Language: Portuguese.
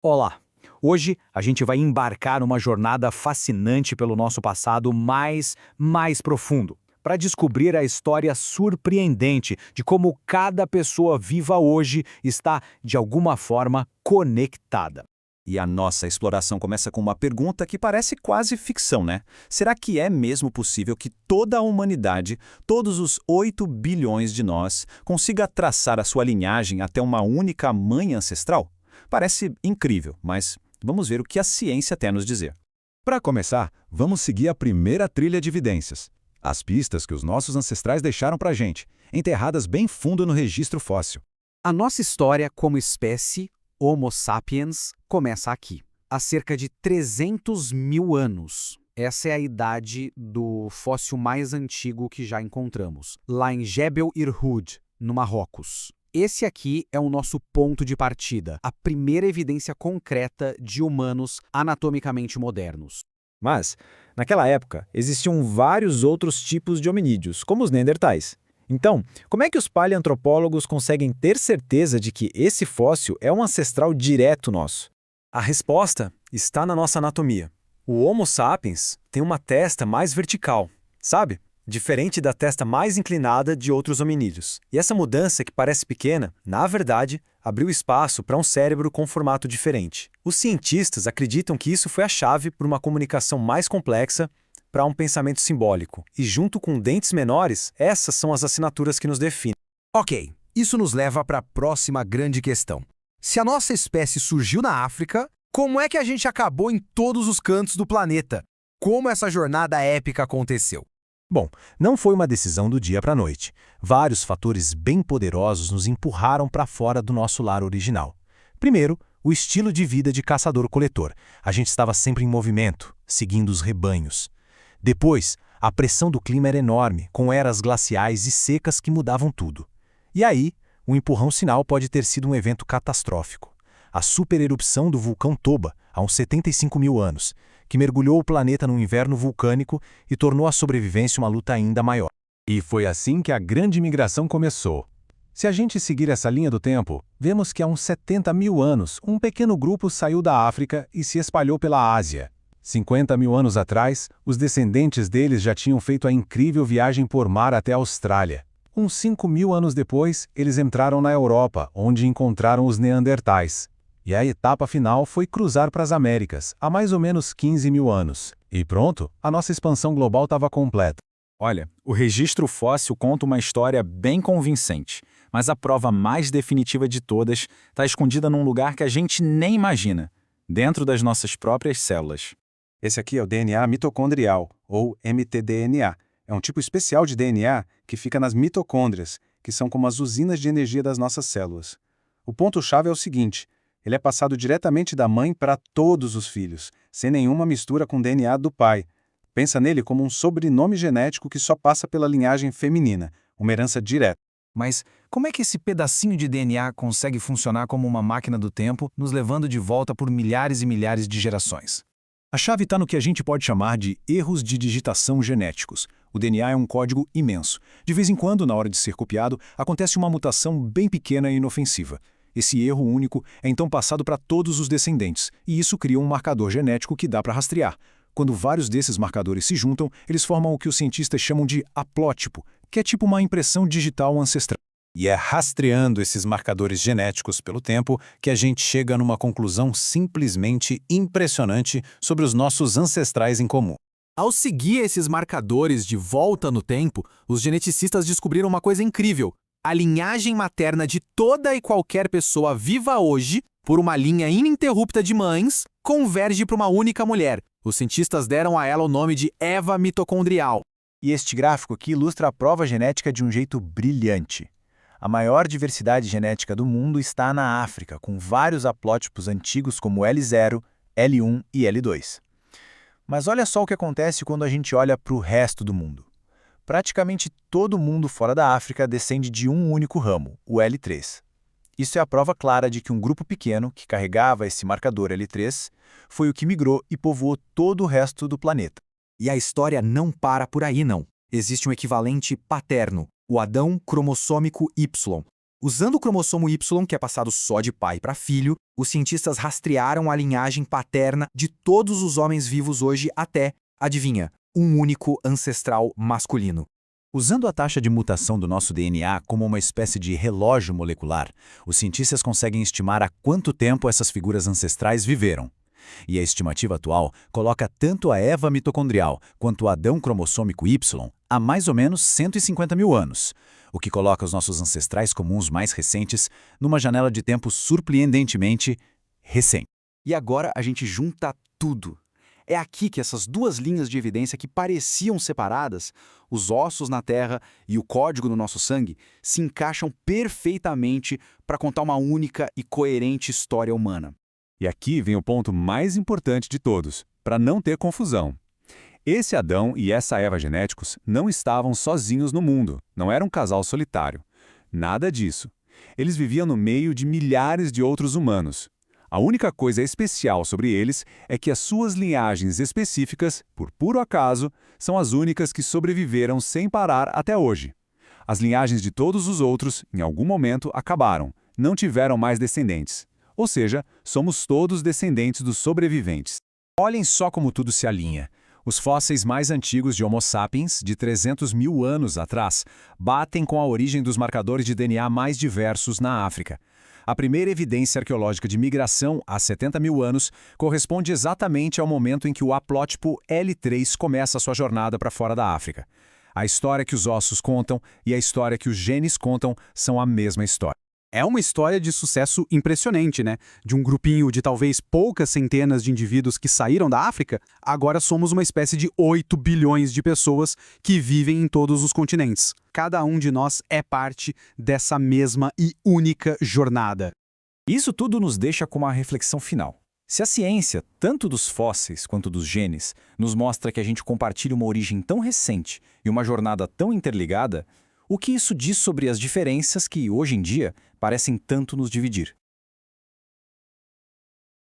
Olá! Hoje a gente vai embarcar numa jornada fascinante pelo nosso passado mais profundo, para descobrir a história surpreendente de como cada pessoa viva hoje está, de alguma forma, conectada. E a nossa exploração começa com uma pergunta que parece quase ficção, né? Será que é mesmo possível que toda a humanidade, todos os 8 bilhões de nós, consiga traçar a sua linhagem até uma única mãe ancestral? Parece incrível, mas vamos ver o que a ciência tem a nos dizer. Para começar, vamos seguir a primeira trilha de evidências. As pistas que os nossos ancestrais deixaram para a gente, enterradas bem fundo no registro fóssil. A nossa história como espécie, Homo sapiens, começa aqui, há cerca de 300 mil anos. Essa é a idade do fóssil mais antigo que já encontramos, lá em Jebel Irhoud, no Marrocos. Esse aqui é o nosso ponto de partida, a primeira evidência concreta de humanos anatomicamente modernos. Mas, naquela época, existiam vários outros tipos de hominídeos, como os neandertais. Então, como é que os paleoantropólogos conseguem ter certeza de que esse fóssil é um ancestral direto nosso? A resposta está na nossa anatomia. O Homo sapiens tem uma testa mais vertical, sabe? Diferente da testa mais inclinada de outros hominídeos. E essa mudança, que parece pequena, na verdade, abriu espaço para um cérebro com formato diferente. Os cientistas acreditam que isso foi a chave para uma comunicação mais complexa, para um pensamento simbólico. E junto com dentes menores, essas são as assinaturas que nos definem. Ok, isso nos leva para a próxima grande questão. Se a nossa espécie surgiu na África, como é que a gente acabou em todos os cantos do planeta? Como essa jornada épica aconteceu? Bom, não foi uma decisão do dia para a noite. Vários fatores bem poderosos nos empurraram para fora do nosso lar original. Primeiro, o estilo de vida de caçador-coletor. A gente estava sempre em movimento, seguindo os rebanhos. Depois, a pressão do clima era enorme, com eras glaciais e secas que mudavam tudo. E aí, o empurrão sinal pode ter sido um evento catastrófico. A supererupção do vulcão Toba, há uns 75 mil anos, que mergulhou o planeta num inverno vulcânico e tornou a sobrevivência uma luta ainda maior. E foi assim que a grande migração começou. Se a gente seguir essa linha do tempo, vemos que há uns 70 mil anos, um pequeno grupo saiu da África e se espalhou pela Ásia. 50 mil anos atrás, os descendentes deles já tinham feito a incrível viagem por mar até a Austrália. Uns 5 mil anos depois, eles entraram na Europa, onde encontraram os neandertais. E a etapa final foi cruzar para as Américas, há mais ou menos 15 mil anos. E pronto, a nossa expansão global estava completa. Olha, o registro fóssil conta uma história bem convincente, mas a prova mais definitiva de todas está escondida num lugar que a gente nem imagina, dentro das nossas próprias células. Esse aqui é o DNA mitocondrial, ou mtDNA. É um tipo especial de DNA que fica nas mitocôndrias, que são como as usinas de energia das nossas células. O ponto-chave é o seguinte: ele é passado diretamente da mãe para todos os filhos, sem nenhuma mistura com o DNA do pai. Pensa nele como um sobrenome genético que só passa pela linhagem feminina, uma herança direta. Mas como é que esse pedacinho de DNA consegue funcionar como uma máquina do tempo, nos levando de volta por milhares e milhares de gerações? A chave está no que a gente pode chamar de erros de digitação genéticos. O DNA é um código imenso. De vez em quando, na hora de ser copiado, acontece uma mutação bem pequena e inofensiva. Esse erro único é então passado para todos os descendentes, e isso cria um marcador genético que dá para rastrear. Quando vários desses marcadores se juntam, eles formam o que os cientistas chamam de haplótipo, que é tipo uma impressão digital ancestral. E é rastreando esses marcadores genéticos pelo tempo que a gente chega numa conclusão simplesmente impressionante sobre os nossos ancestrais em comum. Ao seguir esses marcadores de volta no tempo, os geneticistas descobriram uma coisa incrível. A linhagem materna de toda e qualquer pessoa viva hoje, por uma linha ininterrupta de mães, converge para uma única mulher. Os cientistas deram a ela o nome de Eva mitocondrial. E este gráfico aqui ilustra a prova genética de um jeito brilhante. A maior diversidade genética do mundo está na África, com vários haplótipos antigos como L0, L1 e L2. Mas olha só o que acontece quando a gente olha para o resto do mundo. Praticamente todo mundo fora da África descende de um único ramo, o L3. Isso é a prova clara de que um grupo pequeno, que carregava esse marcador L3, foi o que migrou e povoou todo o resto do planeta. E a história não para por aí, não. Existe um equivalente paterno, o Adão cromossômico Y. Usando o cromossomo Y, que é passado só de pai para filho, os cientistas rastrearam a linhagem paterna de todos os homens vivos hoje até, adivinha, um único ancestral masculino. Usando a taxa de mutação do nosso DNA como uma espécie de relógio molecular, os cientistas conseguem estimar há quanto tempo essas figuras ancestrais viveram. E a estimativa atual coloca tanto a Eva mitocondrial quanto o Adão cromossômico Y há mais ou menos 150 mil anos, o que coloca os nossos ancestrais comuns mais recentes numa janela de tempo surpreendentemente recente. E agora a gente junta tudo. É aqui que essas duas linhas de evidência que pareciam separadas, os ossos na Terra e o código no nosso sangue, se encaixam perfeitamente para contar uma única e coerente história humana. E aqui vem o ponto mais importante de todos, para não ter confusão. Esse Adão e essa Eva genéticos não estavam sozinhos no mundo, não era um casal solitário. Nada disso. Eles viviam no meio de milhares de outros humanos. A única coisa especial sobre eles é que as suas linhagens específicas, por puro acaso, são as únicas que sobreviveram sem parar até hoje. As linhagens de todos os outros, em algum momento, acabaram, não tiveram mais descendentes. Ou seja, somos todos descendentes dos sobreviventes. Olhem só como tudo se alinha. Os fósseis mais antigos de Homo sapiens, de 300 mil anos atrás, batem com a origem dos marcadores de DNA mais diversos na África. A primeira evidência arqueológica de migração, há 70 mil anos, corresponde exatamente ao momento em que o haplótipo L3 começa sua jornada para fora da África. A história que os ossos contam e a história que os genes contam são a mesma história. É uma história de sucesso impressionante, né? De um grupinho de talvez poucas centenas de indivíduos que saíram da África, agora somos uma espécie de 8 bilhões de pessoas que vivem em todos os continentes. Cada um de nós é parte dessa mesma e única jornada. Isso tudo nos deixa com uma reflexão final. Se a ciência, tanto dos fósseis quanto dos genes, nos mostra que a gente compartilha uma origem tão recente e uma jornada tão interligada, o que isso diz sobre as diferenças que, hoje em dia, parecem tanto nos dividir?